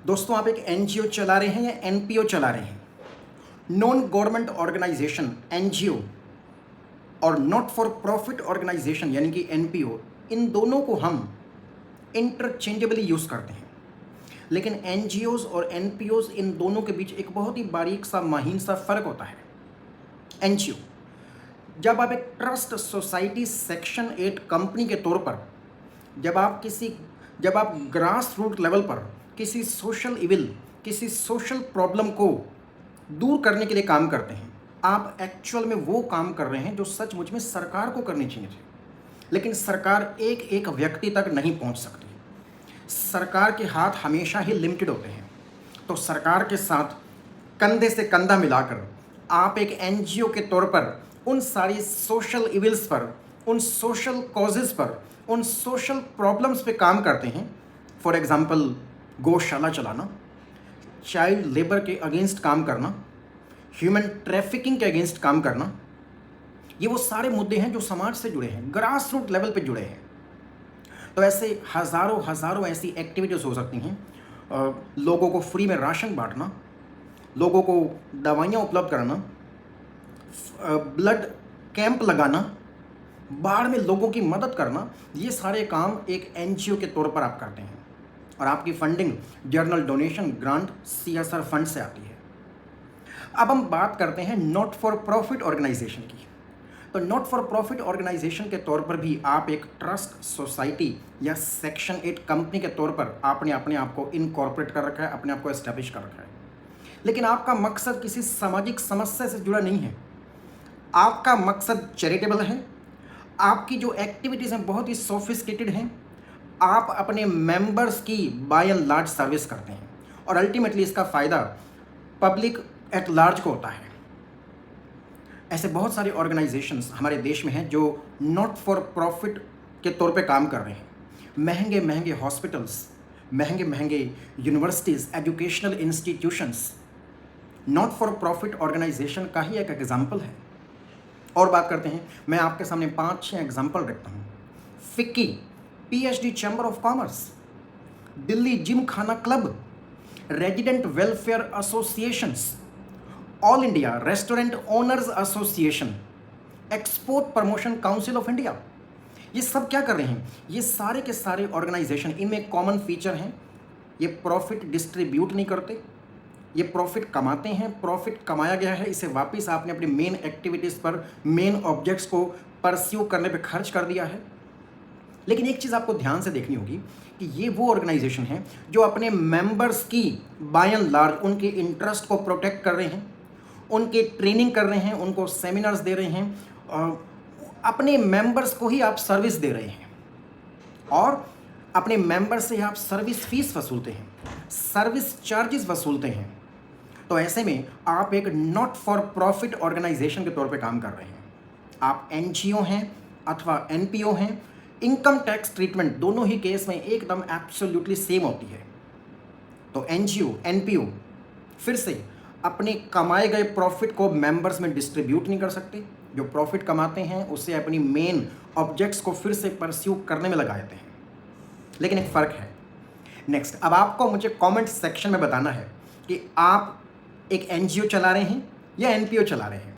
दोस्तों, आप एक एनजीओ चला रहे हैं या एनपीओ चला रहे हैं? नॉन गवर्नमेंट ऑर्गेनाइजेशन एनजीओ और नॉट फॉर प्रॉफिट ऑर्गेनाइजेशन यानी कि एनपीओ, इन दोनों को हम इंटरचेंजेबली यूज़ करते हैं। लेकिन एनजीओज और एनपीओज, इन दोनों के बीच एक बहुत ही बारीक सा माहीन सा फ़र्क होता है। एनजीओ, जब आप एक ट्रस्ट सोसाइटी सेक्शन 8 कंपनी के तौर पर जब आप ग्रास रूट लेवल पर किसी सोशल इविल, किसी सोशल प्रॉब्लम को दूर करने के लिए काम करते हैं, आप एक्चुअल में वो काम कर रहे हैं जो सचमुच में सरकार को करनी चाहिए थे। लेकिन सरकार एक एक व्यक्ति तक नहीं पहुंच सकती। सरकार के हाथ हमेशा ही लिमिटेड होते हैं। तो सरकार के साथ कंधे से कंधा मिलाकर आप एक एनजीओ के तौर पर उन सारी सोशल इविल्स पर, उन सोशल कॉजेज़ पर, उन सोशल प्रॉब्लम्स पे काम करते हैं। फॉर एग्ज़ाम्पल, गौशाला चलाना, चाइल्ड लेबर के अगेंस्ट काम करना, ह्यूमन ट्रैफिकिंग के अगेंस्ट काम करना, ये वो सारे मुद्दे हैं जो समाज से जुड़े हैं, ग्रास रूट लेवल पे जुड़े हैं। तो ऐसे हज़ारों ऐसी एक्टिविटीज़ हो सकती हैं। लोगों को फ्री में राशन बांटना, लोगों को दवाइयाँ उपलब्ध कराना, ब्लड कैंप लगाना, बाढ़ में लोगों की मदद करना, ये सारे काम एक एनजीओ के तौर पर आप करते हैं। और आपकी funding journal donation, grant, CSR fund से आती है। अब हम बात करते हैं नॉट फॉर प्रॉफिट ऑर्गेनाइजेशन की। तो नॉट फॉर प्रॉफिट ऑर्गेनाइजेशन के तौर पर भी आप एक ट्रस्ट सोसाइटी या सेक्शन 8 कंपनी के तौर पर आपने अपने आप को इनकॉर्पोरेट कर रखा है, अपने आप को एस्टेब्लिश कर रखा है। लेकिन आपका मकसद किसी सामाजिक समस्या से जुड़ा नहीं है। आपका मकसद चैरिटेबल है। आपकी जो एक्टिविटीज़ हैं बहुत ही सोफिस्टिकेटेड हैं। आप अपने मेंबर्स की बाय एंड लार्ज सर्विस करते हैं और अल्टीमेटली इसका फ़ायदा पब्लिक एट लार्ज को होता है। ऐसे बहुत सारे ऑर्गेनाइजेशंस हमारे देश में हैं जो नॉट फॉर प्रॉफिट के तौर पे काम कर रहे हैं। महंगे महंगे हॉस्पिटल्स, महंगे महंगे universities, educational institutions not for profit organization का ही एक एग्जाम्पल है। और बात करते हैं, मैं आपके सामने 5-6 एग्जाम्पल रखता हूँ। FICCI, PHD chamber of commerce, Delhi Gymkhana club, resident welfare associations, all India restaurant owners association, export promotion council of India. ये सब क्या कर रहे हैं? ये सारे के सारे ऑर्गेनाइजेशन, इनमें एक कॉमन फीचर है, ये प्रॉफिट डिस्ट्रीब्यूट नहीं करते। ये प्रॉफिट कमाते हैं, प्रॉफिट कमाया गया है, इसे वापस आपने अपनी मेन एक्टिविटीज़ पर, मेन ऑब्जेक्ट्स को परस्यू करने पे खर्च कर दिया है। लेकिन एक चीज़ आपको ध्यान से देखनी होगी कि ये वो ऑर्गेनाइजेशन है जो अपने मेंबर्स की बाय एंड लार्ज उनके इंटरेस्ट को प्रोटेक्ट कर रहे हैं, उनके ट्रेनिंग कर रहे हैं, उनको सेमिनार्स दे रहे हैं, अपने मेंबर्स को ही आप सर्विस दे रहे हैं और अपने मेंबर से आप सर्विस फीस वसूलते हैं, सर्विस चार्जेस वसूलते हैं। तो ऐसे में आप एक नॉट फॉर प्रॉफिट ऑर्गेनाइजेशन के तौर पे काम कर रहे हैं। आप एनजीओ हैं अथवा एनपीओ हैं, इनकम टैक्स ट्रीटमेंट दोनों ही केस में एकदम एब्सोल्युटली सेम होती है। तो एनजीओ, एनपीओ फिर से अपने कमाए गए प्रॉफिट को मेंबर्स में डिस्ट्रीब्यूट नहीं कर सकते। जो प्रॉफिट कमाते हैं उससे अपनी मेन ऑब्जेक्ट्स को फिर से परस्यू करने में लगा देते हैं। लेकिन एक फ़र्क है। नेक्स्ट, अब आपको मुझे कमेंट सेक्शन में बताना है कि आप एक एनजीओ चला रहे हैं या एनपीओ चला रहे हैं।